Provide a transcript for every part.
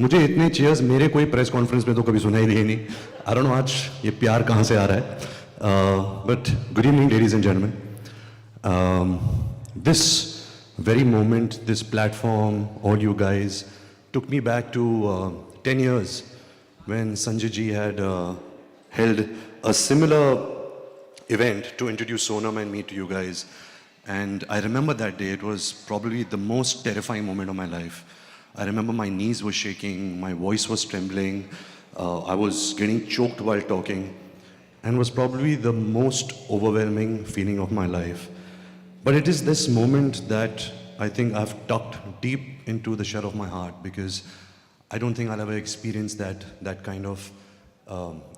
मुझे इतने चीयर्स मेरे कोई प्रेस कॉन्फ्रेंस में तो कभी सुनाई दिए नहीं. आई डोंट नो आज ये प्यार कहाँ से आ रहा है. But good evening ladies and gentleman. This very moment, this platform, all you guys took me back to 10 years when Sanjay ji had held a similar event to introduce Sonam and me to you guys. And I remember that day. It was probably the most terrifying moment of my life. I remember my knees were shaking, my voice was trembling, I was getting choked while talking, and was probably the most overwhelming feeling of my life. But it is this moment that I think I've tucked deep into the shell of my heart, because I don't think I'll ever experience that kind of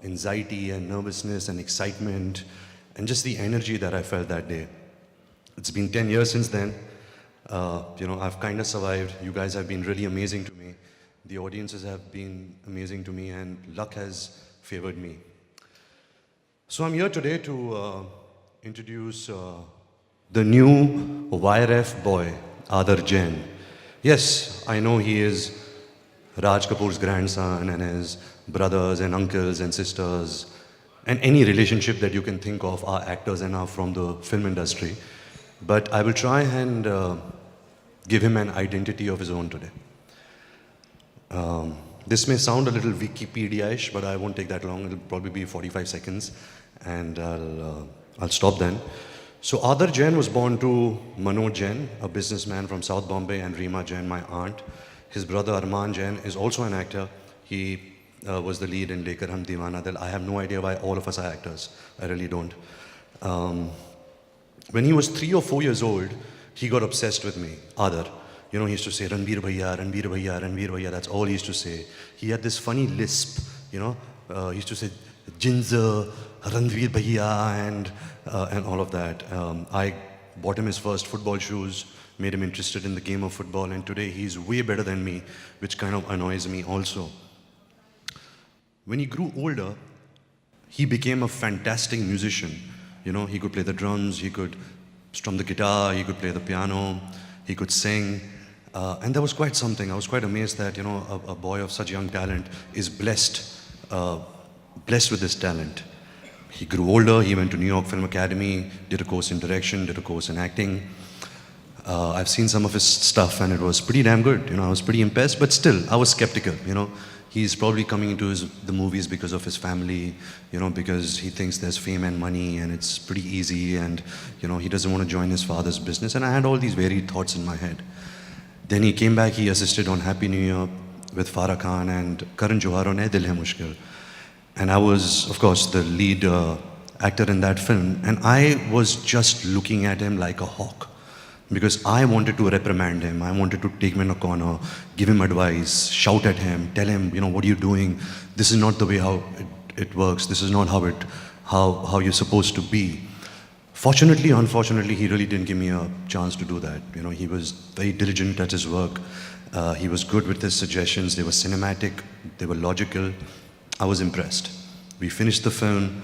anxiety and nervousness and excitement and just the energy that I felt that day. It's been 10 years since then. I've kind of survived. You guys have been really amazing to me. The audiences have been amazing to me, and luck has favored me. So I'm here today to introduce the new YRF boy, Aadar Jain. Yes, I know he is Raj Kapoor's grandson, and his brothers and uncles and sisters, and any relationship that you can think of are actors and are from the film industry. But I will try and give him an identity of his own today. This may sound a little Wikipedia-ish, but I won't take that long. It'll probably be 45 seconds, and I'll stop then. So Aadar Jain was born to Manoj Jain, a businessman from South Bombay, and Reema Jain, my aunt. His brother Arman Jain is also an actor. He was the lead in Lekar Hum Deewana Dil. I have no idea why all of us are actors. I really don't. When he was 3 or 4 years old, he got obsessed with me, Aadar. He used to say, Ranbir bhaiya, Ranbir bhaiya, Ranbir bhaiya. That's all he used to say. He had this funny lisp, he used to say, Jinza, Ranbir bhaiya, and all of that. I bought him his first football shoes, made him interested in the game of football, and today he's way better than me, which kind of annoys me also. When he grew older, he became a fantastic musician. He could play the drums, he could strum the guitar, he could play the piano, he could sing. And that was quite something. I was quite amazed that, a boy of such young talent is blessed with this talent. He grew older, he went to New York Film Academy, did a course in direction, did a course in acting. I've seen some of his stuff and it was pretty damn good. I was pretty impressed, but still, I was skeptical, He's probably coming into the movies because of his family, because he thinks there's fame and money and it's pretty easy, and, he doesn't want to join his father's business. And I had all these varied thoughts in my head. Then he came back, he assisted on Happy New Year with Farah Khan and Karan Johar on Ae Dil Hai Mushkil. And I was, of course, the lead actor in that film. And I was just looking at him like a hawk, because I wanted to reprimand him. I wanted to take him in a corner, give him advice, shout at him, tell him, what are you doing? This is not the way how it works. This is not how you're supposed to be. Fortunately, unfortunately, he really didn't give me a chance to do that. He was very diligent at his work. He was good with his suggestions. They were cinematic. They were logical. I was impressed. We finished the film.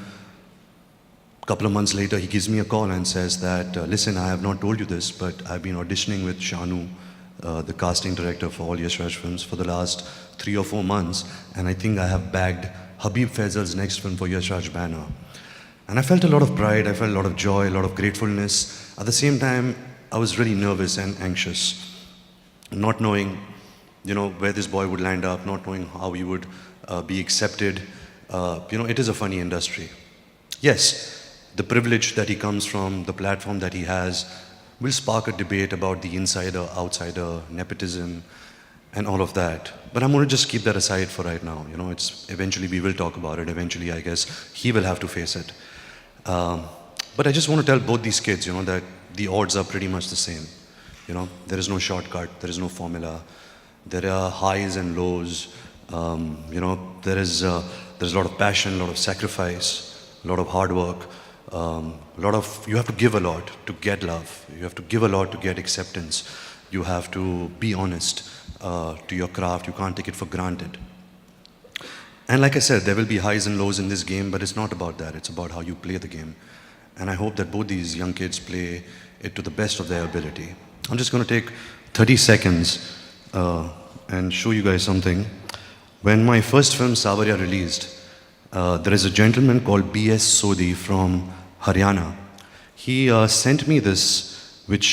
A couple of months later, he gives me a call and says that, listen, I have not told you this, but I've been auditioning with Shanu, the casting director for all Yash Raj films, for the last 3 or 4 months, and I think I have bagged Habib Faisal's next film for Yash Raj banner. And I felt a lot of pride, I felt a lot of joy, a lot of gratefulness. At the same time, I was really nervous and anxious, not knowing, where this boy would land up, not knowing how he would be accepted. It is a funny industry. Yes, the privilege that he comes from, the platform that he has, will spark a debate about the insider, outsider, nepotism, and all of that. But I'm going to just keep that aside for right now. Eventually we will talk about it. Eventually, I guess, he will have to face it. But I just want to tell both these kids, that the odds are pretty much the same. There is no shortcut, there is no formula. There are highs and lows. There's a lot of passion, a lot of sacrifice, a lot of hard work. You have to give a lot to get love. You have to give a lot to get acceptance. You have to be honest. to your craft. You can't take it for granted. And like I said, there will be highs and lows in this game, but it's not about that. It's about how you play the game. And I hope that both these young kids play it to the best of their ability. I'm just going to take 30 seconds and show you guys something. When my first film, Savarya, released, there is a gentleman called B.S. Sodhi from Haryana. He sent me this, which